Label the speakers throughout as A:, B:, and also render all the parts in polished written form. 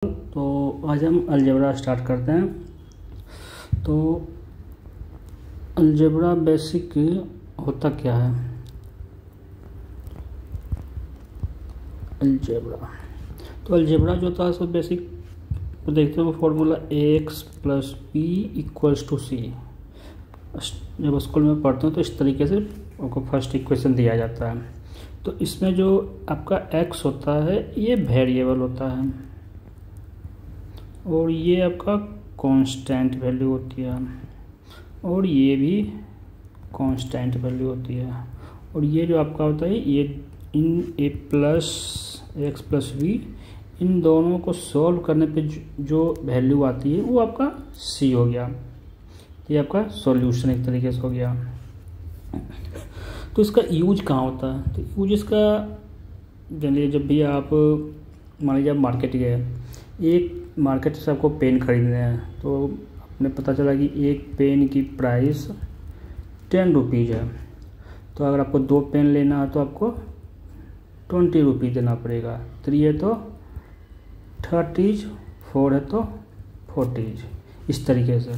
A: तो आज हम अलजेब्रा स्टार्ट करते हैं। तो अलजेब्रा बेसिक होता क्या है? अलजेब्रा तो अलजेब्रा जो होता है सो बेसिक तो देखते हो formula ax plus b equals to c. जब स्कूल में पढ़ते हो तो इस तरीके से आपको फर्स्ट इक्वेशन दिया जाता है। तो इसमें जो आपका x होता है ये वेरिएबल होता है और ये आपका कांस्टेंट वैल्यू होती है और ये भी कांस्टेंट वैल्यू होती है। और ये जो आपका होता है ये इन ए प्लस एक्स प्लस बी, इन दोनों को सॉल्व करने पे जो वैल्यू आती है वो आपका सी हो गया। ये आपका सॉल्यूशन एक तरीके से हो गया। तो इसका यूज कहाँ होता है? तो यूज इसका जनरली जब भी आप मान लीजिए आप मार्केट गए, एक मार्केट से आपको पेन खरीदने हैं तो आपने पता चला कि एक पेन की प्राइस 10 रुपीज़ है। तो अगर आपको 2 पेन लेना है तो आपको 20 रुपीज़ देना पड़ेगा। 3 है तो 30, 4 है तो 40, इस तरीके से।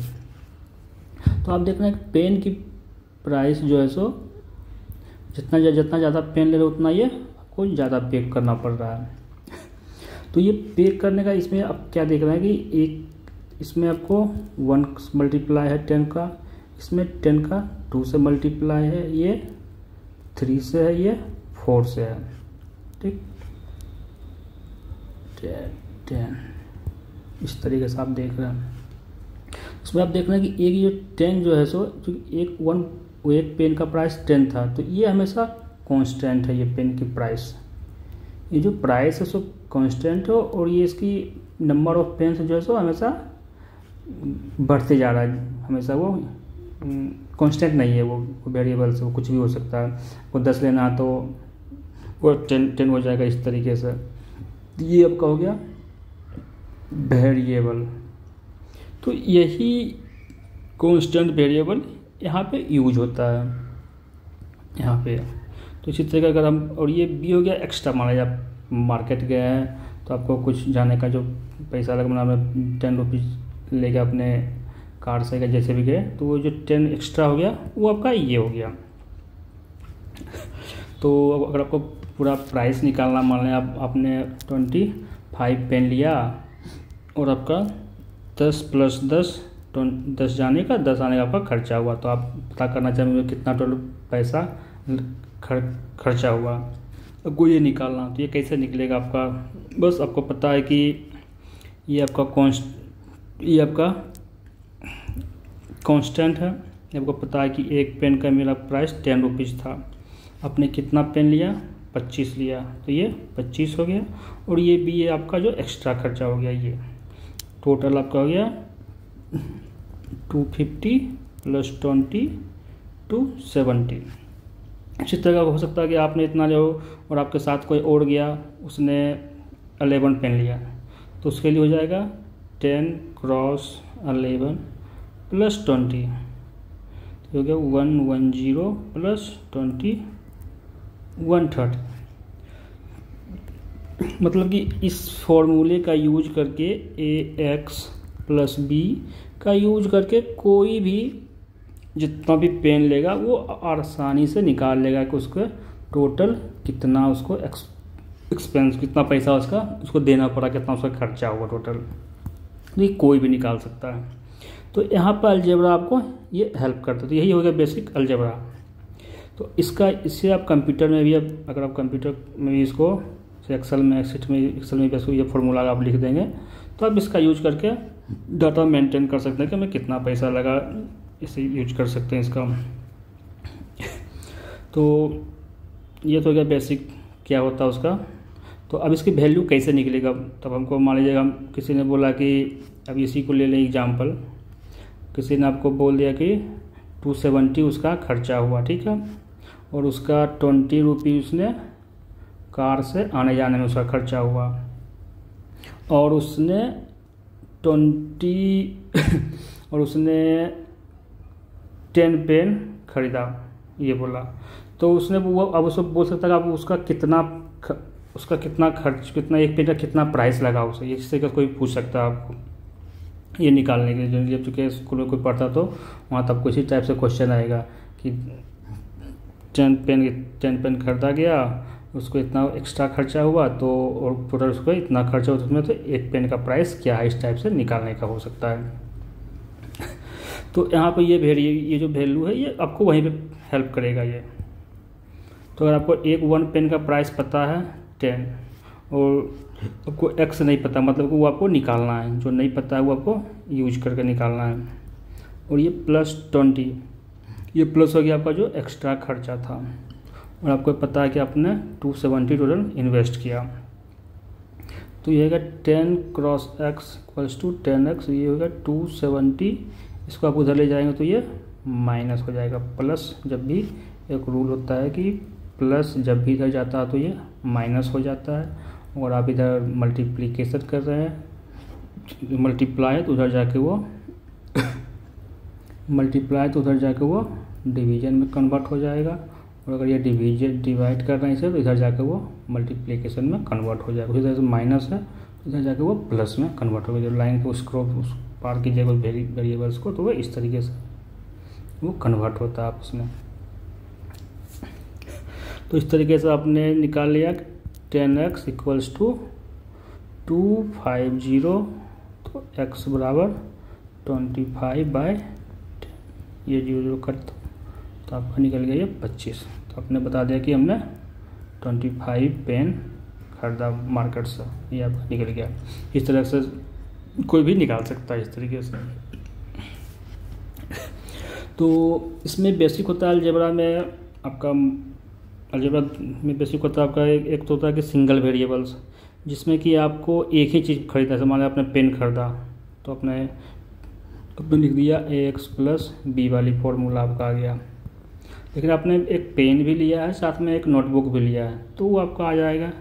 A: तो आप देख रहे हैं पेन की प्राइस जो है सो जितना ज़्यादा पेन ले रहे हो उतना ये आपको ज़्यादा पे करना पड़ रहा है। तो ये पे करने का इसमें आप क्या देख रहे हैं कि एक इसमें आपको 1 मल्टीप्लाई है 10 का, इसमें 10 का 2 से मल्टीप्लाई है, ये 3 से है, ये 4 से है। ठीक, 10 इस तरीके से आप देख रहे हैं। उसमें आप देख रहे हैं कि एक ये 10 जो है सो एक पेन का प्राइस 10 था तो ये हमेशा कांस्टेंट है। ये पेन की प्राइस, ये जो प्राइस है सो कांस्टेंट हो और ये इसकी नंबर ऑफ पेन्स जो है सो हमेशा बढ़ते जा रहा है। हमेशा वो कांस्टेंट नहीं है, वो वेरिएबल से वो कुछ भी हो सकता है। वो 10 लेना तो वो 10 हो जाएगा इस तरीके से। ये आपका हो गया वेरिएबल। तो यही कांस्टेंट वेरिएबल यहाँ पे यूज होता है यहाँ पे। तो इसी तरह का अगर हम, और ये भी हो गया एक्स्ट्रा, मान लीजिए आप मार्केट गए हैं तो आपको कुछ जाने का जो पैसा लगा, मतलब 10 रुपीज़ लेके अपने कार से गए जैसे भी गए, तो वो जो 10 एक्स्ट्रा हो गया वो आपका ये हो गया। तो अगर आपको पूरा प्राइस निकालना, मान लें आपने 25 पेन लिया और आपका 10 प्लस 10 जाने का 10 आने का आपका खर्चा हुआ, तो आप पता करना चाहेंगे कितना टोटल पैसा खर्चा हुआ। आपको ये निकालना, तो ये कैसे निकलेगा आपका? बस आपको पता है कि ये आपका कांस्टेंट है। आपको पता है कि एक पेन का मेरा प्राइस 10 रुपीज़ था। आपने कितना पेन लिया? 25 लिया, तो ये 25 हो गया। और ये भी ये आपका जो एक्स्ट्रा खर्चा हो गया, ये टोटल आपका हो गया 250 प्लस 20 270। इसी तरह का हो सकता है कि आपने इतना जो और आपके साथ कोई और गया, उसने 11 पेन लिया, तो उसके लिए हो जाएगा 10 क्रॉस 11 प्लस 20, तो हो गया 110 प्लस 20 130। मतलब कि इस फॉर्मूले का यूज करके ax प्लस बी का यूज करके कोई भी जितना भी पेन लेगा वो आसानी से निकाल लेगा कि उसका टोटल कितना, उसको एक्सपेंस कितना पैसा उसको देना पड़ा, कितना उसका खर्चा हुआ टोटल, ये कोई भी निकाल सकता है। तो यहाँ पर अलजेब्रा आपको ये हेल्प करता है। तो यही हो गया बेसिक अलजेब्रा। तो इससे आप कंप्यूटर में भी, अगर आप कंप्यूटर में भी इसको एक्सेल में इसको ये फार्मूला आप लिख देंगे तो आप इसका यूज करके डाटा मेंटेन कर सकते हैं कि हमें कितना पैसा लगा, इसे यूज कर सकते हैं इसका। तो ये तो क्या बेसिक क्या होता है उसका। तो अब इसकी वैल्यू कैसे निकलेगा? तब हमको मान लीजिएगा हम किसी ने बोला कि अब इसी को ले लें एग्जाम्पल, किसी ने आपको बोल दिया कि 270 उसका खर्चा हुआ, ठीक है, और उसका 20 रुपीज़ उसने कार से आने जाने में उसका खर्चा हुआ, और उसने 10 पेन खरीदा, ये बोला। तो उसने वो अब उसको बोल सकता है आप उसका कितना उसका कितना खर्च, कितना एक पेन का कितना प्राइस लगा उसे, ये इससे का कोई पूछ सकता है आपको ये निकालने के लिए। जब चूँकि स्कूल में कोई पढ़ता तो वहाँ तब कुछ इसी टाइप से क्वेश्चन आएगा कि 10 पेन खरीदा गया, उसको इतना एक्स्ट्रा खर्चा हुआ तो और टोटल उसको इतना खर्चा हुआ, उसमें तो एक पेन का प्राइस क्या है, इस टाइप से निकालने का हो सकता है। तो यहाँ पर ये जो वैल्यू है ये आपको वहीं पे हेल्प करेगा ये। तो अगर आपको एक 1 पेन का प्राइस पता है 10 और आपको x नहीं पता, मतलब वो आपको निकालना है, जो नहीं पता है वो आपको यूज करके निकालना है। और ये +20, ये प्लस हो गया आपका जो एक्स्ट्रा खर्चा था, और आपको पता है कि आपने 270 टोटल इन्वेस्ट किया। तो ये होगा 10 cross x equals to 10x, ये होगा 270। इसको आप उधर ले जाएंगे तो ये माइनस हो जाएगा। प्लस जब भी एक रूल होता है कि प्लस जब भी इधर जाता है तो ये माइनस हो जाता है, और आप इधर मल्टीप्लिकेशन कर रहे हैं, मल्टीप्लाई है तो उधर जाके वो डिवीजन में कन्वर्ट हो जाएगा, और अगर ये डिवाइड कर रहे हैं इसे तो इधर जाके वो मल्टीप्लिकेशन में कन्वर्ट हो जाएगा। उसी तरह से माइनस है इधर जाके वो प्लस में कन्वर्ट होगा। जब लाइन को उस पार कीजिएगा वेरिएबल्स को तो वो इस तरीके से वो कन्वर्ट होता है आपस में। तो इस तरीके से आपने निकाल लिया 10x इक्वल्स टू 250, तो x बराबर 25/10, ये 0 कर दो तो आपका निकल गया ये 25। तो आपने बता दिया कि हमने 25 पेन खरीदा मार्केट से, ये आपका निकल गया। इस तरह से कोई भी निकाल सकता है इस तरीके से। तो इसमें बेसिक होता है अलजेब्रा में आपका, अलजेब्रा में बेसिक होता है आपका एक तो होता है कि सिंगल वेरिएबल्स, जिसमें कि आपको एक ही चीज़ खरीदना है। मान लो आपने पेन खरीदा तो आपने लिख दिया ax प्लस बी वाली फॉर्मूला आपका आ गया, लेकिन आपने एक पेन भी लिया है साथ में एक नोटबुक भी लिया है, तो वो आपका आ जाएगा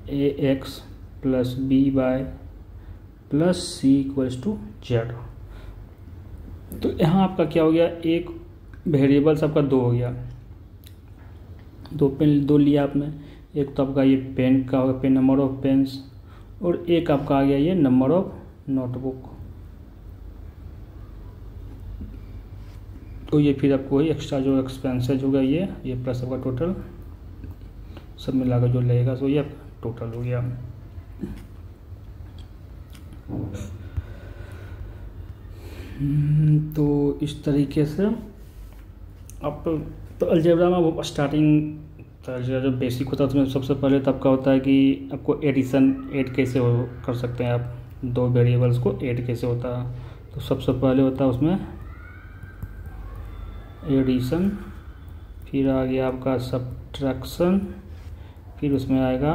A: ax plus b y plus c equals to z. तो यहाँ आपका क्या हो गया, एक वेरिएबल्स आपका 2 हो गया, 2 पेन 2 लिया आपने। एक तो आपका ये पेन का होगा, पेन नंबर ऑफ पेन्स, और एक आपका आ गया ये नंबर ऑफ नोटबुक। तो ये फिर आपको एक्स्ट्रा जो एक्सपेंसेज होगा ये प्लस आपका टोटल सब मिलाकर जो लगेगा, तो ये आपका टोटल हो गया। तो इस तरीके से आप तो अलजेब्रा में वो स्टार्टिंग जो बेसिक होता है उसमें सबसे पहले तो आपका होता है कि आपको एडिशन ऐड कैसे कर सकते हैं आप, 2 वेरिएबल्स को ऐड कैसे होता है। तो सबसे पहले होता है उसमें एडिशन, फिर आ गया आपका सब्ट्रैक्शन, फिर उसमें आएगा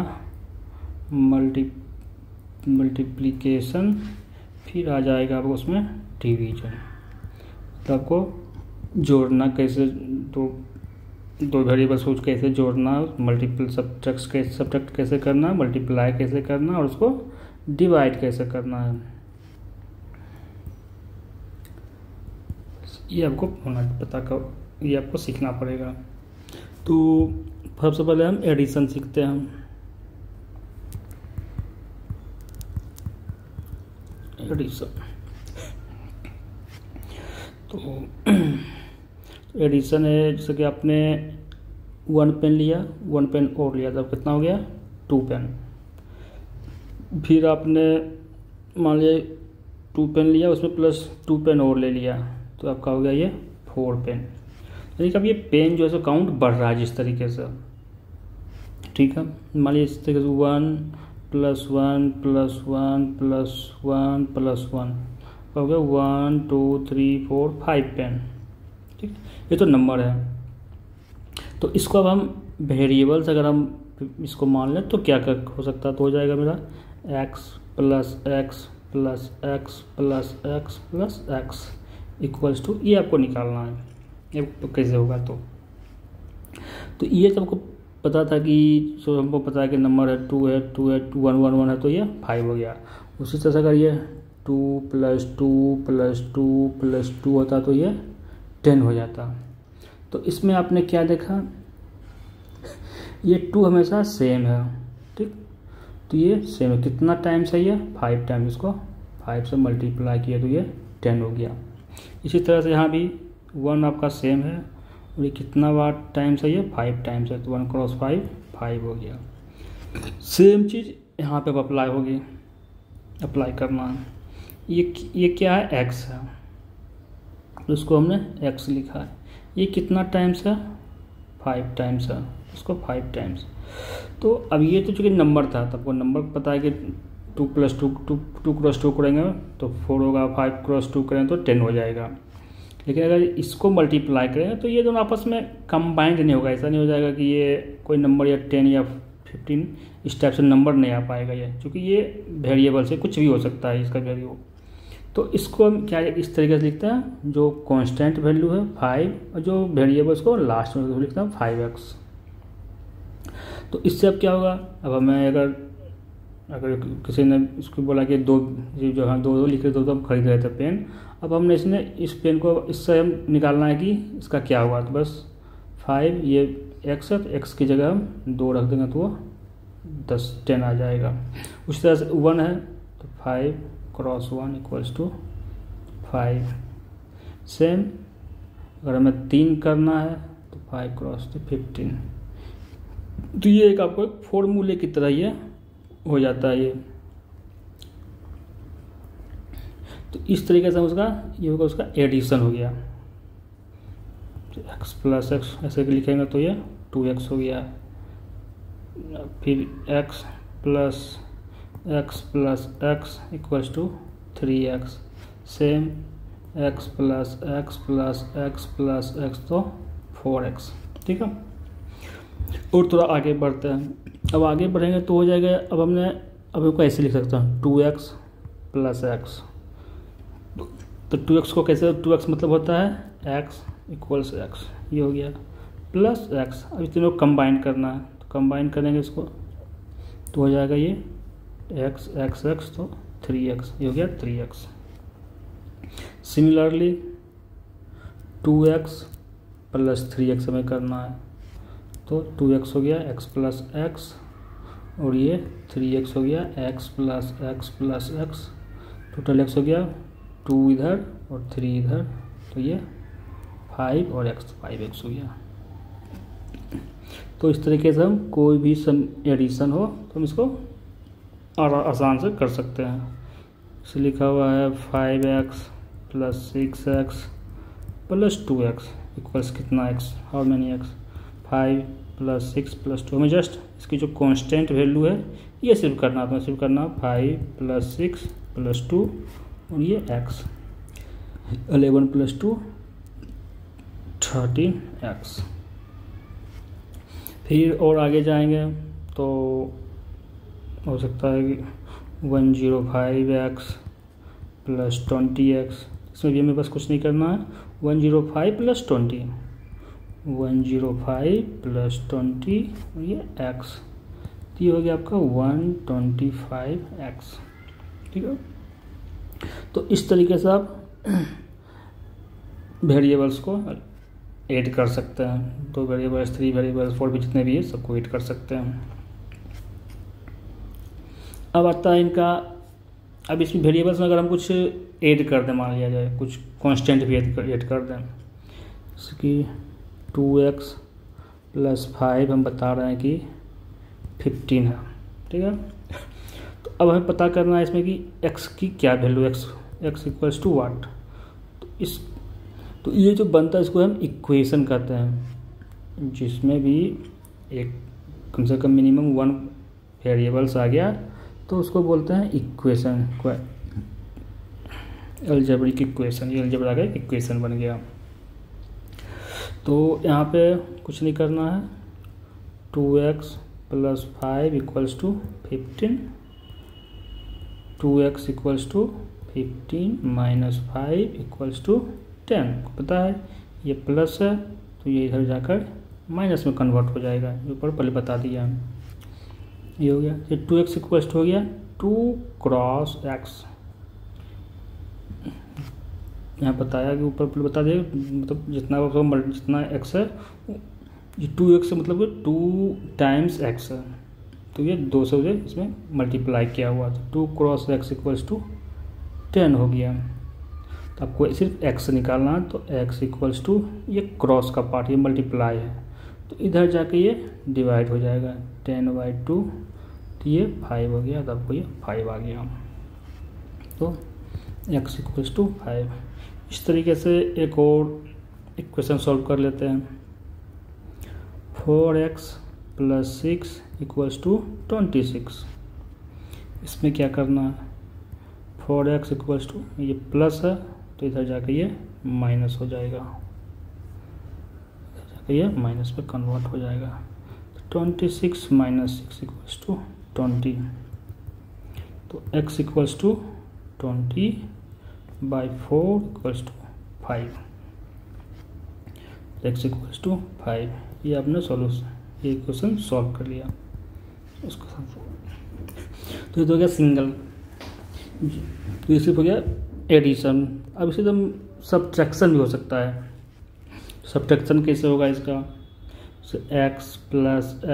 A: मल्टीप्लिकेशन, फिर आ जाएगा आपको उसमें डिवीजन। तो आपको जोड़ना कैसे, दो वेरिएबल्स को कैसे जोड़ना, मल्टीपल सब्ट्रैक्ट कैसे करना, मल्टीप्लाई कैसे करना, और उसको डिवाइड कैसे करना है, ये आपको ये आपको सीखना पड़ेगा। तो सबसे पहले हम एडिशन सीखते हैं। एडिशन तो एडिशन है जैसे कि आपने 1 पेन लिया, 1 पेन और लिया, तब कितना हो गया 2 पेन। फिर आपने मान लिया 2 पेन लिया, उसमें प्लस 2 पेन और ले लिया, तो आपका हो गया ये 4 पेन। यानी कि अब ये पेन जो है सो काउंट बढ़ रहा है जिस तरीके से, ठीक है। मान लीजिए इस तरीके से 1 + 1 + 1 + 1 + 1 हो गया 1 2 3 4 5 पेन, ठीक। ये तो नंबर है। तो इसको अब हम वेरिएबल्स अगर हम इसको मान लें तो क्या हो सकता है, तो हो जाएगा मेरा x + x + x + x + x equals to, ये आपको निकालना है ये तो कैसे होगा। तो ये तो आपको पता था कि जो हमको पता है कि नंबर है 2 है 2 है 1 1 1 है, तो ये 5 हो गया। उसी तरह से अगर ये 2 + 2 + 2 + 2 होता तो ये 10 हो जाता। तो इसमें आपने क्या देखा, ये 2 हमेशा सेम है, ठीक, तो ये सेम है। कितना टाइम्स है ये 5 टाइम्स, इसको 5 से मल्टीप्लाई किया तो ये 10 हो गया। इसी तरह से यहाँ भी 1 आपका सेम है और ये कितना बार टाइम्स है ये 5 टाइम्स है, तो 1 क्रॉस 5 हो गया। सेम चीज़ यहाँ पे अप्लाई होगी, अप्लाई करना है। ये क्या है x है, तो इसको हमने x लिखा है। ये कितना टाइम्स है 5 टाइम्स है, इसको 5 टाइम्स। तो अब ये तो चूँकि नंबर था, तब को नंबर पता है कि 2 + 2 क्रॉस 2 करेंगे तो 4 होगा, 5 क्रॉस 2 करेंगे तो 10 हो जाएगा। लेकिन अगर इसको मल्टीप्लाई करें तो ये दोनों आपस में कंबाइंड नहीं होगा। ऐसा नहीं हो जाएगा कि ये कोई नंबर या 10 या 15 इस टाइप से नंबर नहीं आ पाएगा ये, क्योंकि ये वेरिएबल से कुछ भी हो सकता है इसका वैल्यू। तो इसको हम क्या इस तरीके से लिखते हैं, जो कांस्टेंट वैल्यू है 5 और जो वेरिएबल उसको लास्ट में लिखता हूँ 5x। तो इससे अब क्या होगा, अब हमें अगर किसी ने इसको बोला कि दो लिख रहे तो हम खरीद रहे थे पेन, अब हमने इस पेन को इससे हम निकालना है कि इसका क्या होगा। तो बस 5 ये x है, तो x की जगह हम 2 रख देंगे तो वो 10 आ जाएगा। उस तरह से 1 है तो 5 क्रॉस 1 = 5। सेम अगर हमें 3 करना है तो 5 क्रॉस 15। तो ये एक आपको एक फॉर्मूले की तरह ये हो जाता है ये। तो इस तरीके से ये होगा उसका एडिशन हो गया। x + x ऐसे लिखेंगे तो ये 2x हो गया। फिर x + x = 3x। Same x + x तो 4x। ठीक है, और थोड़ा आगे बढ़ते हैं। अब आगे बढ़ेंगे तो हो जाएगा, अब हमको ऐसे लिख सकता हूँ 2x + x। तो 2x को कैसे, 2x मतलब होता है x = x, ये हो गया प्लस x। अब इन तीनों को कंबाइन करना है, तो कंबाइन करेंगे इसको तो हो जाएगा ये x तो 3x, ये हो गया 3x। सिमिलरली 2x + 3x हमें करना है, तो 2x हो गया x + x और ये 3x हो गया x + x। टोटल x हो गया 2 इधर और 3 इधर, तो ये 5 और x 5x हो गया। तो इस तरीके से हम कोई भी एडिशन हो तो हम इसको आसान से कर सकते हैं। इसे लिखा हुआ है 5x + 6x + 2x इक्वल्स कितना x, हाउ मैनी x, 5 + 6 + 2। हमें जस्ट इसकी जो कांस्टेंट वैल्यू है ये सिर्फ करना है, तो सिर्फ करना 5 + 6 + 2 और ये x 11 + 2 13x। फिर और आगे जाएंगे तो हो सकता है कि 105x + 20x। इसमें भी हमें बस कुछ नहीं करना है, 105 + 20 और ये x, तो ये हो गया आपका 125x। ठीक है, तो इस तरीके से आप वेरिएबल्स को ऐड कर सकते हैं। 2 वेरिएबल्स, 3 वेरिएबल्स, 4 भी जितने भी है सबको ऐड कर सकते हैं। अब आता है इनका, अब इसमें वेरिएबल्स में अगर हम कुछ ऐड कर दें, मान लिया जाए कुछ कांस्टेंट भी ऐड कर दें, इसकी 2x + 5 हम बता रहे हैं कि 15 है। ठीक है, तो अब हमें पता करना है इसमें कि x की क्या वैल्यू, x = व्हाट। तो ये जो बनता है इसको हम इक्वेशन कहते हैं, जिसमें भी एक कम से कम मिनिमम 1 वेरिएबल्स आ गया तो उसको बोलते हैं इक्वेशन, अलजेब्रिक इक्वेशन। ये अलजेब्रा का इक्वेशन बन गया। तो यहाँ पे कुछ नहीं करना है, 2x + 5 = 15, 2x = 15 - 5 = 10। पता है ये प्लस है तो ये इधर जाकर माइनस में कन्वर्ट हो जाएगा, ऊपर पहले बता दिया हम। ये हो गया, ये 2x = हो गया 2 क्रॉस x। यहाँ बताया कि ऊपर पहले बता दिया, मतलब जितना x है, ये 2x मतलब 2 टाइम्स x है, तो ये 2 से मुझे इसमें मल्टीप्लाई किया हुआ, तो 2 क्रॉस x इक्वल्स टू 10 हो गया। तो आपको सिर्फ x निकालना है, तो x इक्वल्स टू ये क्रॉस का पार्ट, ये मल्टीप्लाई है, तो इधर जाके ये डिवाइड हो जाएगा 10/2, तो ये 5 हो गया, तो आपको ये 5 आ गया। तो x इक्वल्स टू 5। इस तरीके से एक और इक्वेशन सॉल्व कर लेते हैं। 4x + 6 equals to 26। इसमें क्या करना है, 4x इक्वल्स टू ये प्लस है, तो इधर जाके ये माइनस हो जाएगा, इधर जाके ये माइनस में कन्वर्ट हो जाएगा। तो 26 - 6 इक्वल्स टू 20। तो x equals to 20/4 equals to 5। x equals to 5। ये आपने सॉल्यूशन, ये इक्वेशन सॉल्व कर लिया उसको। तो ये तो हो गया सिंगल, तो ये सिर्फ हो गया एडिशन। अब इसे एकदम सब्ट्रैक्शन भी हो सकता है। सब्ट्रैक्शन कैसे होगा इसका, x +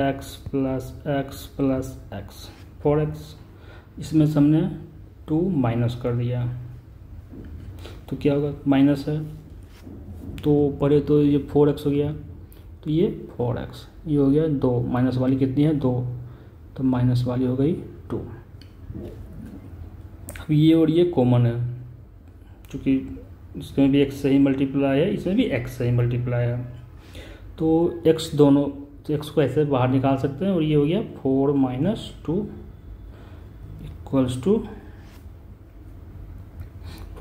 A: x + x + x 4x, इसमें से हमने 2 माइनस कर दिया, तो क्या होगा, माइनस है, तो पहले तो ये 4x हो गया, तो ये 4x, ये हो गया 2, माइनस वाली कितनी है 2, तो माइनस वाली हो गई 2। अब ये और ये कॉमन है, क्योंकि इसमें भी x से ही मल्टीप्लाई है, इसमें भी x से ही मल्टीप्लाई है, तो x दोनों, तो x को ऐसे बाहर निकाल सकते हैं, और ये हो गया 4 - 2 इक्वल्स टू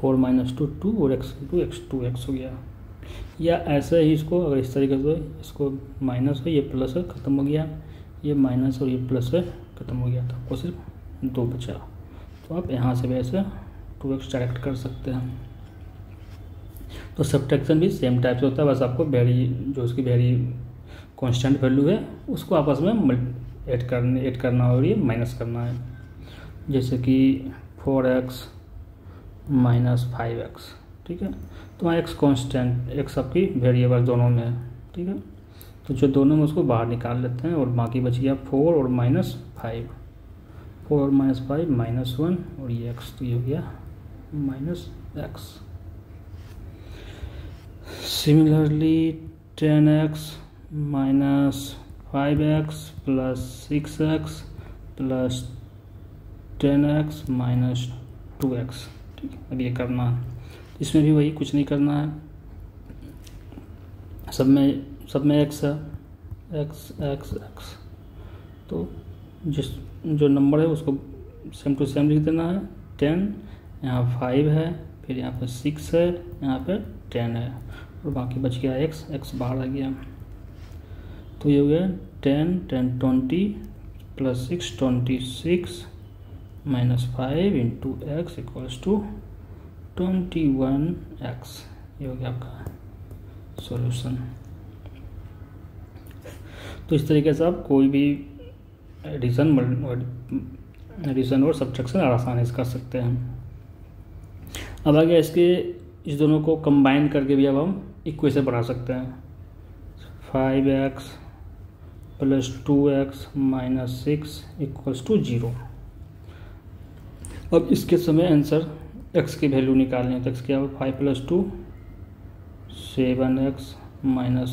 A: 4 - 2 2, और x × x 2x हो गया। या ऐसे ही इसको अगर इस तरीके से, इसको माइनस है, ये प्लस है, ख़त्म हो गया, ये माइनस और ये प्लस है, ख़त्म हो गया, तो आपको सिर्फ 2 बचा। तो आप यहाँ से भी ऐसे 2x डायरेक्ट कर सकते हैं। तो सब्ट्रैक्शन भी सेम टाइप से होता है, बस आपको जो उसकी कांस्टेंट वैल्यू है उसको आपस में ऐड करना और ये माइनस करना है। जैसे कि 4x - 5x, ठीक है, तो वहाँ x कांस्टेंट, x आपकी वेरिएबल दोनों में है, ठीक है, तो जो दोनों में उसको बाहर निकाल लेते हैं, और बाकी बच गया 4 और -5, 4 और -5 -1, और ये x, तो ये हो गया -x। Similarly 10x - 5x + 6x + 10x - 2x, ठीक है। अब ये करना है, इसमें भी वही, कुछ नहीं करना है, सब में x है, x। तो जो नंबर है उसको सेम टू सेम लिख देना है। 10 यहाँ 5 है, फिर यहाँ पे 6 है, यहाँ पे 10 है, और बाकी बच गया x बाहर आ गया। तो ये हो गया 10 10 20 + 6 26 - 5 × x इक्वल्स टू 21x। ये हो गया आपका सॉल्यूशन। तो इस तरीके से आप कोई भी एडिशन और सब्ट्रैक्शन आसानी से कर सकते हैं। अब आगे इस दोनों को कंबाइन करके भी अब हम इक्वेशन बना सकते हैं। 5x + 2x - 6 equals to 0। अब इसके समय आंसर x की वैल्यू निकालनी है, तो x क्या होगा, 5 + 2 7x -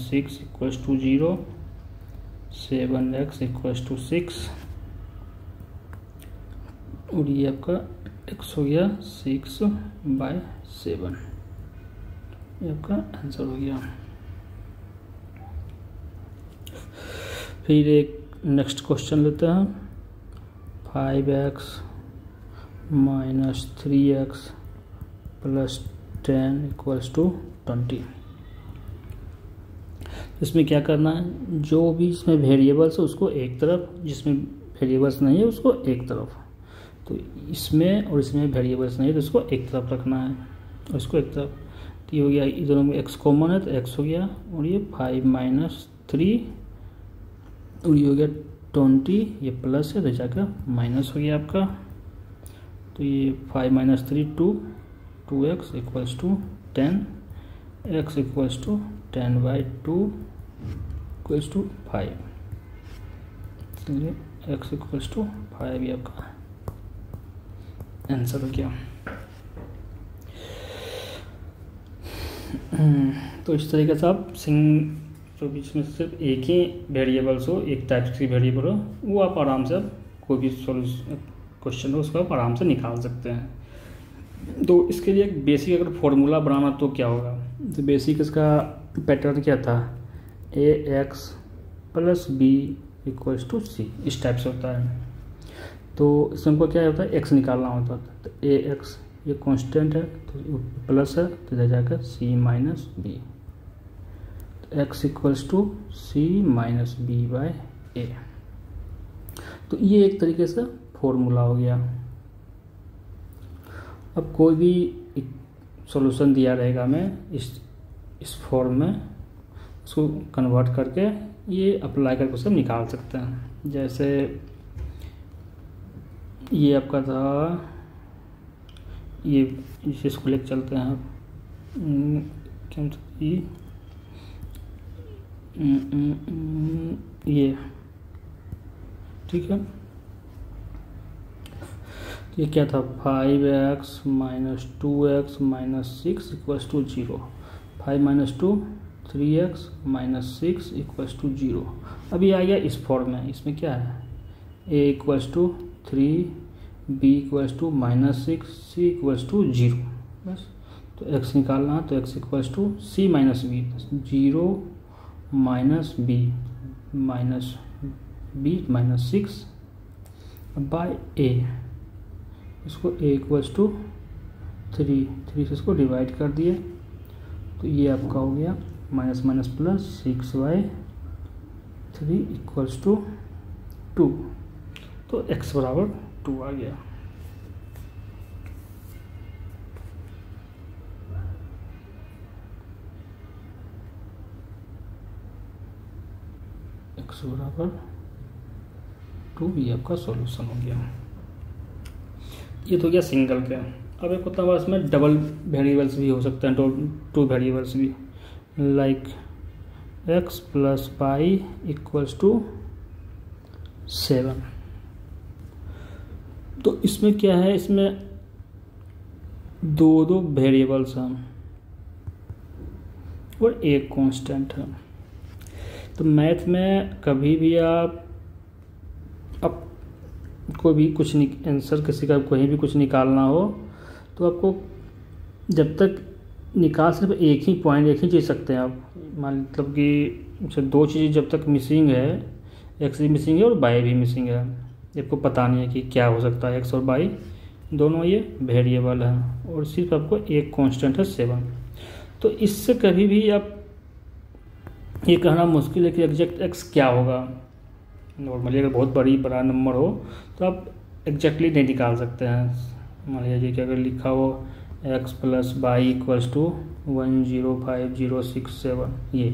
A: 6 equals to 0, 7x equals to 6, और ये आपका x हो गया 6/7, ये आपका आंसर हो गया। फिर एक नेक्स्ट क्वेश्चन लेते हैं। 5x - 3x + 10 equals to 20। इसमें क्या करना है, जो भी इसमें वेरिएबल्स है उसको एक तरफ, जिसमें वेरिएबल्स नहीं है उसको एक तरफ। तो इसमें और इसमें वेरिएबल्स नहीं है तो इसको एक तरफ रखना है, और इसको एक तरफ। तो ये हो गया, ये दोनों में x कॉमन है तो x हो गया, और ये 5 - 3, और ये हो गया 20, ये प्लस है तो जाकर माइनस हो गया आपका। तो ये 5 - 3 2x equals to 10, x equals to 10/2 equals to 5। x equals to 5 ये आपका आंसर हो गया। तो इस तरीके से आप तो बीच में सिर्फ एक ही वेरिएबल्स हो, एक टाइप की वेरिएबल हो, वो आप आराम से कोई भी क्वेश्चन हो उसको आप आराम से निकाल सकते हैं। तो इसके लिए एक बेसिक अगर फॉर्मूला बनाना तो क्या होगा, तो बेसिक इसका पैटर्न क्या था, ax plus b equals to c, इस टाइप से होता है। तो इसमें हमको क्या होता है, x निकालना होता है। तो ax ये कांस्टेंट है तो प्लस है तो इधर जाकर c माइनस बी, तो x equals to c minus b by a. तो ये एक तरीके से फॉर्मूला हो गया। अब कोई भी सॉल्यूशन दिया रहेगा मैं इस फॉर्म में, उसको कन्वर्ट करके ये अप्लाई करके उसे निकाल सकते हैं। जैसे ये आपका था, ये इसको लेकर चलते हैं क्या ये ठीक है। तो ये क्या था, 5x minus 2x minus 6 equals to 0, 5 minus 2 3x minus 6 equals to 0। अभी आ गया इस फॉर्म में, इसमें क्या है, a equals to 3, b equals to minus 6, c equals to 0। बस तो x निकालना है, तो x equals to c minus b, 0 minus b minus 6 by a, इसको a इक्वल्स टू 3 से इसको डिवाइड कर दिए, तो ये आपका हो गया minus minus plus 6 by 3 equals to 2। तो x बराबर 2 आ गया। x बराबर 2 ये आपका सॉल्यूशन हो गया। ये तो गया सिंगल का। अब एक होता है इसमें डबल वेरिएबल्स भी हो सकते हैं, टू वेरिएबल्स भी, like x plus y equals to 7। तो इसमें क्या है, इसमें दो वेरिएबल्स हैं और एक कांस्टेंट है। तो मैथ में कभी भी आप अब कोई भी कुछ आंसर किसी का कहीं भी कुछ निकालना हो तो आपको जब तक निकाल सिर्फ एक ही पॉइंट, एक ही चीज़ सकते हैं आप, मतलब कि दो चीज़ें जब तक मिसिंग है, एक्स भी मिसिंग है और वाई भी मिसिंग है, आपको पता नहीं है कि क्या हो सकता है, एक्स और वाई दोनों ये वेरिएबल हैं और सिर्फ आपको एक कांस्टेंट है 7। तो इससे कभी भी आप ये कहना मुश्किल है कि एग्जैक्ट एक्स क्या होगा। नॉर्मली अगर बहुत बड़ा नंबर हो तो आप एग्जैक्टली नहीं निकाल सकते हैं। मान लीजिए कि अगर लिखा हो x plus y equals to 105067, ये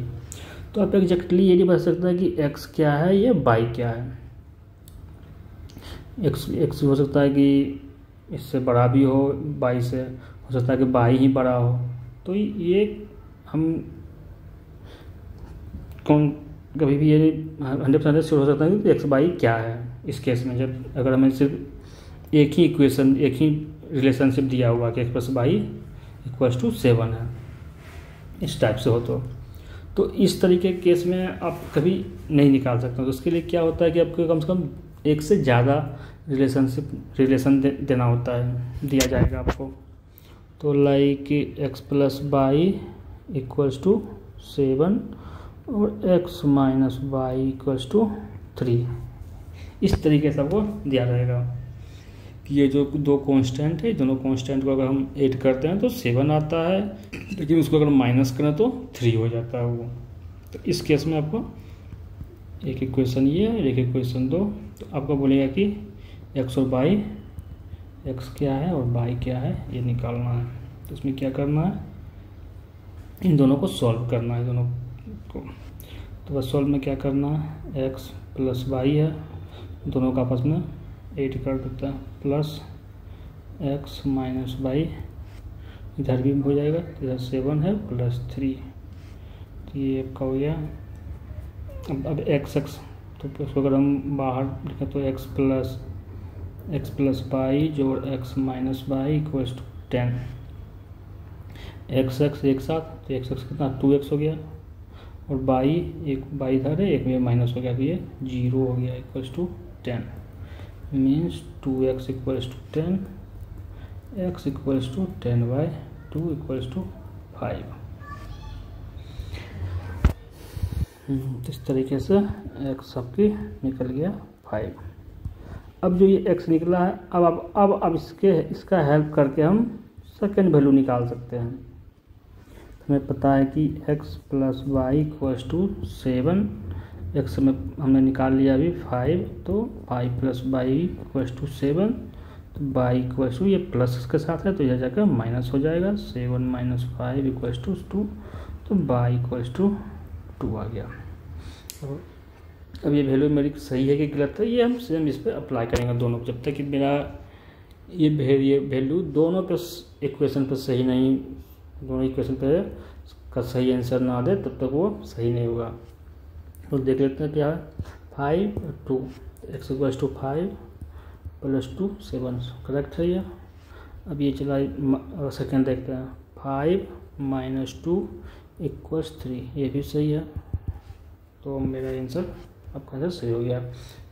A: तो आप एग्जैक्टली ये नहीं बता सकते कि x क्या है या y क्या है। x हो सकता है कि इससे बड़ा भी हो, y से हो सकता है कि y ही बड़ा हो। तो ये हम कभी भी ये 100% श्योर हो सकता है कि एक्स वाई क्या है इस केस में, जब अगर हमें सिर्फ एक ही इक्वेशन, एक ही रिलेशनशिप दिया हुआ कि x plus y equals to 7 है, इस टाइप से हो तो इस तरीके के केस में आप कभी नहीं निकाल सकते। तो उसके लिए क्या होता है कि आपको कम से कम एक से ज़्यादा रिलेशन देना होता है, दिया जाएगा आपको। तो like x plus y equals to 7 और x minus y equals to 3, इस तरीके से आपको दिया रहेगा कि ये जो दो कांस्टेंट है, दोनों कांस्टेंट को अगर हम ऐड करते हैं तो 7 आता है, लेकिन उसको अगर माइनस करें तो 3 हो जाता है वो। तो इस केस में आपको एक इक्वेशन ये है, एक इक्वेशन 2, तो आपको बोलेगा कि x और y, x क्या है और y क्या है ये निकालना है। तो उसमें क्या करना है, इन दोनों को सॉल्व करना है, दोनों को। तो बस सॉल्व में क्या करना है, x प्लस वाई है, दोनों का आपस में ऐड कर देता है, प्लस x माइनस वाई, इधर भी हो जाएगा, इधर 7 है प्लस 3, तो ये आपका हो गया। अब x तो उसको अगर हम बाहर लिखें तो x प्लस वाई जोड़ x minus y equals to 10। x एक साथ, तो x कितना 2x हो गया, और बाई एक बाई इधर है, एक में माइनस हो गया, तो ये 0 हो गया equals to 10। Means 2x equals to 10, x equals to 10/2 equals to 5। इस तरीके से x आपकी निकल गया 5। अब जो ये x निकला है, अब इसका हेल्प करके हम सेकेंड वैल्यू निकाल सकते हैं। हमें पता है कि x plus y equals to 7, x में हमने निकाल लिया अभी 5, तो 5 प्लस वाई इक्वल्स टू 7, तो वाई इक्वल्स टू ये प्लस के साथ है तो यह जाकर माइनस हो जाएगा, 7 माइनस 5 इक्वल्स टू 2, तो वाई इक्वल्स टू 2 आ गया। अब ये वैल्यू मेरी सही है कि गलत है, ये हम सेम इस पर अप्लाई करेंगे दोनों, जब तक कि मेरा ये वैल्यू दोनों पे इक्वेशन पे सही नहीं, दोनों इक्वेशन पे का सही आंसर ना दे तब तक वो सही नहीं होगा। तो देख लेते हैं क्या है, 5 और 2, x equals to 5 plus 2 7, correct है ये। अब ये चला सेकेंड देखते हैं, 5 माइनस 2 इक्वल्स 3, ये भी सही है, तो मेरा आंसर आपका आंसर सही हो गया।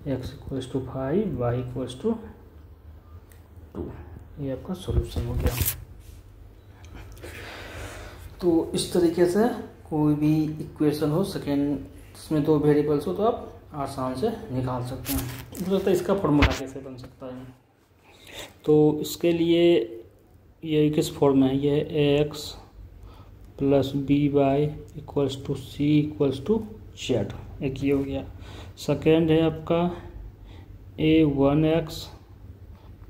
A: x equals to 5 y equals to 2, ये आपका सॉल्यूशन हो गया। तो इस तरीके से कोई भी इक्वेशन हो सेकेंड, इसमें 2 वेरिएबल्स हो, तो आप आसान से निकाल सकते हैं। मुझे लगता है इसका फॉर्मूला कैसे बन सकता है, तो इसके लिए ये किस फॉर्म में है, ये ax plus b y equals to c equals to z, एक ये हो गया। सेकेंड है आपका a1x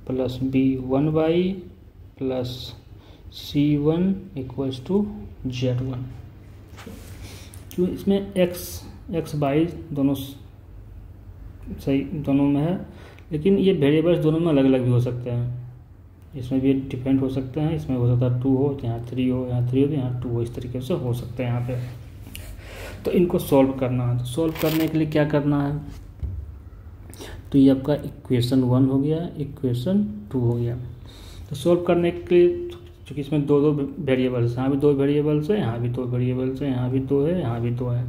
A: plus b1y plus c1 equals to z1। क्यों, इसमें x y दोनों सही दोनों में है, लेकिन ये वेरिएबल्स दोनों में अलग अलग भी हो सकते हैं। इसमें भी डिपेंड हो सकते हैं, इसमें हो सकता है 2 हो तो यहाँ 3 हो, यहाँ 3 हो तो यहाँ 2 हो, इस तरीके से हो सकते हैं यहाँ पे। तो इनको सॉल्व करना है, तो सॉल्व करने के लिए क्या करना है, तो ये आपका इक्वेशन 1 हो गया, इक्वेशन 2 हो गया। तो सॉल्व करने के लिए चूँकि इसमें 2 वेरिएबल्स, यहाँ भी 2 वेरिएबल्स है, यहाँ भी 2 वेरिएबल्स है, यहाँ भी 2 है, यहाँ भी 2 है,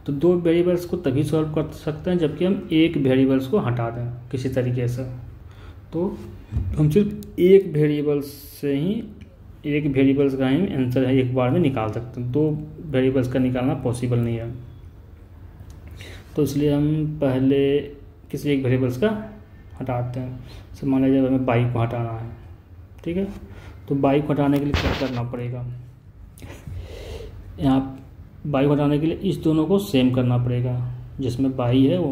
A: तो 2 वेरिएबल्स को तभी सॉल्व कर सकते हैं जबकि हम एक वेरिएबल्स को हटा दें किसी तरीके से। तो हम सिर्फ एक वेरिएबल्स से ही, एक वेरिएबल्स का ही आंसर है एक बार में निकाल सकते हैं, 2 वेरिएबल्स का निकालना पॉसिबल नहीं है। तो इसलिए हम पहले किसी एक वेरिएबल्स का हटाते हैं। जैसे मान लीजिए हमें बाई को हटाना है, ठीक है, तो बाई को हटाने के लिए क्या करना पड़ेगा, यहाँ बाई को हटाने के लिए इस दोनों को सेम करना पड़ेगा। जिसमें बाई है वो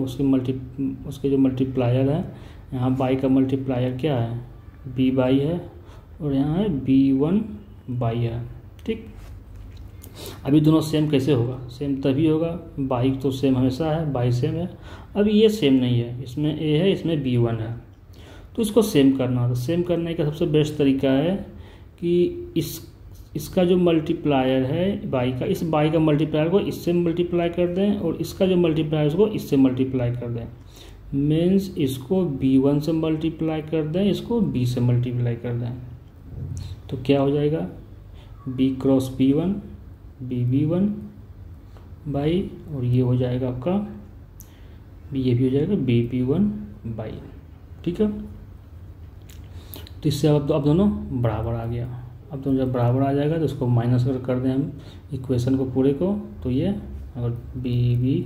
A: उसके जो मल्टीप्लायर है, यहाँ बाई का मल्टीप्लायर क्या है, बी बाई है, और यहाँ है b1 बाई है, ठीक। अभी दोनों सेम कैसे होगा, सेम तभी होगा, बाई तो सेम हमेशा है, बाई सेम है। अभी ये सेम नहीं है, इसमें a है, इसमें b1 है, तो इसको सेम करना। तो सेम करने का सबसे बेस्ट तरीका है कि इसका जो मल्टीप्लायर है बाई का, इस बाई का मल्टीप्लायर को इससे मल्टीप्लाई कर दें, और इसका जो मल्टीप्लायर उसको इससे मल्टीप्लाई कर दें। मीन्स इसको b1 से मल्टीप्लाई कर दें, इसको b से मल्टीप्लाई कर दें, तो क्या हो जाएगा, b cross b1 b1 by, और ये हो जाएगा आपका ये भी हो जाएगा b1 बाई, ठीक है। तो इससे अब दोनों बराबर आ गया। अब दोनों जब बराबर आ जाएगा तो इसको माइनस अगर कर दें हम इक्वेशन को पूरे को, तो ये अगर b1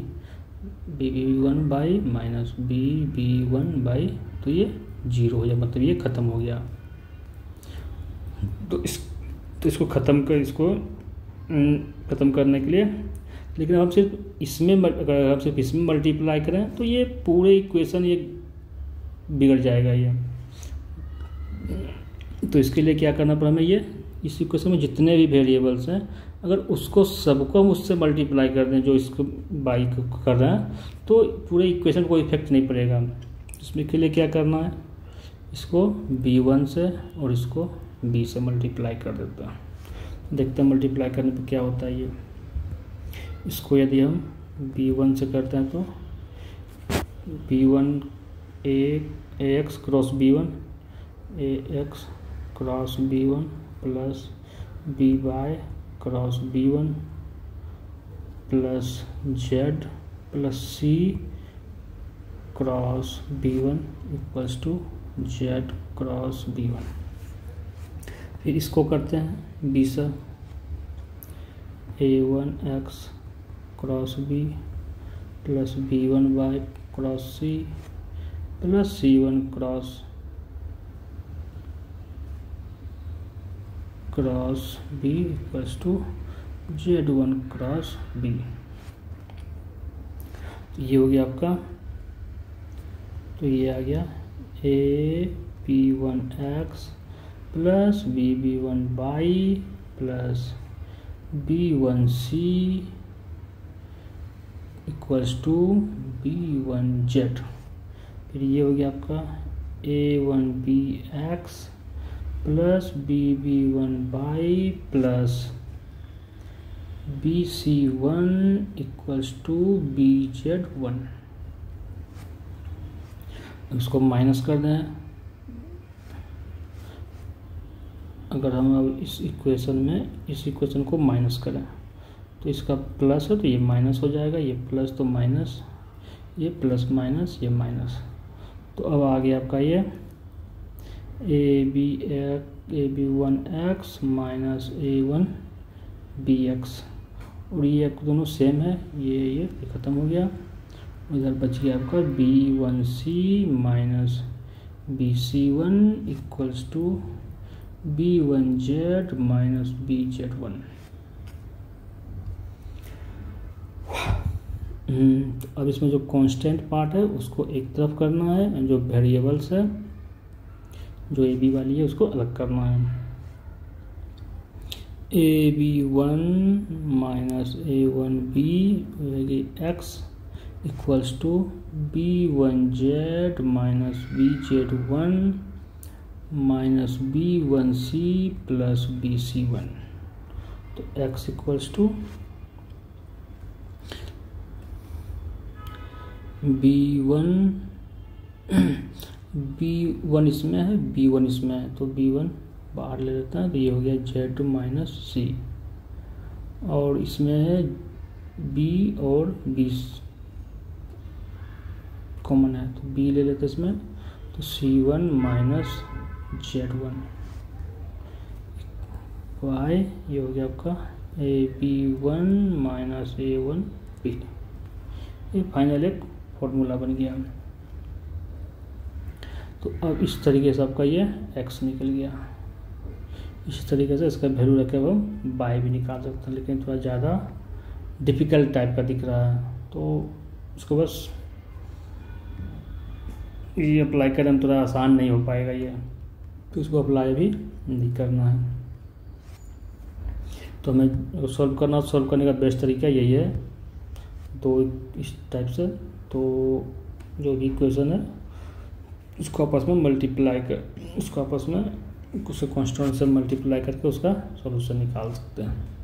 A: by minus b1 by, तो ये 0 हो जाए, मतलब ये ख़त्म हो गया। तो इसको ख़त्म करने के लिए, लेकिन हम सिर्फ इसमें अगर हम सिर्फ इसमें मल्टीप्लाई करें तो ये पूरे इक्वेशन ये बिगड़ जाएगा ये। तो इसके लिए क्या करना पड़ा हमें, ये इस इक्वेशन में जितने भी वेरिएबल्स हैं अगर उसको सबको हम उससे मल्टीप्लाई कर दें जो इसको बाई को कर रहे हैं, तो पूरे इक्वेशन को इफेक्ट नहीं पड़ेगा। इसमें के लिए क्या करना है, इसको b1 से और इसको b से मल्टीप्लाई कर देते हैं। देखते हैं मल्टीप्लाई करने पर क्या होता है। ये इसको यदि हम b1 से करते हैं तो B1 AX cross B1 AX cross B1 plus BY cross B1 plus Z plus C cross B1 equals to Z cross B1। फिर इसको करते हैं B से A1X cross B plus B1Y cross C plus C1 cross B equals to Z1 cross B। ये हो गया आपका, तो ये आ गया AP1X plus BB1Y plus B1C equals to B1Z। फिर ये हो गया आपका A1BX plus BB1Y plus BC1 equals to BZ1। इसको माइनस कर दें। अगर हम अब इस इक्वेशन को माइनस करें तो इसका प्लस है तो ये माइनस हो जाएगा, ये प्लस तो माइनस, ये प्लस माइनस ये माइनस। तो अब आ गया आपका ये AB1X माइनस A1BX, और ये दोनों सेम है, ये ख़त्म हो गया। इधर बच गया आपका B1C minus BC1 equals to B1Z minus BZ1। तो अब इसमें जो कांस्टेंट पार्ट है उसको एक तरफ करना है, जो वेरिएबल्स है जो AB वाली है उसको अलग करना है। AB1 माइनस A1B रहेगी X equals to B1Z minus BZ1 minus B1C plus BC1। तो X इक्वल्स टू B1 इसमें है, B1 इसमें है, तो B1 बाहर ले लेते हैं, तो ये हो गया Z माइनस C, और इसमें है B और B कॉमन है तो B ले लेते हैं इसमें, तो C1 माइनस Z1 Y, ये हो गया आपका AB1 माइनस A1B। ये फाइनल एक फॉर्मूला बन गया। तो अब इस तरीके से आपका ये X निकल गया। इस तरीके से इसका वैल्यू रखे हुए हम Y भी निकाल सकते हैं, लेकिन थोड़ा ज़्यादा डिफ़िकल्ट टाइप का दिख रहा है, तो इसको बस ये अप्लाई करें थोड़ा आसान नहीं हो पाएगा ये, तो इसको अप्लाई भी नहीं करना है। तो हमें सॉल्व करने का बेस्ट तरीका यही है, तो इस टाइप से तो जो भी इक्वेशन है उसको आपस में मल्टीप्लाई कर, उसको आपस में कुछ कांस्टेंट से मल्टीप्लाई करके उसका सॉल्यूशन निकाल सकते हैं।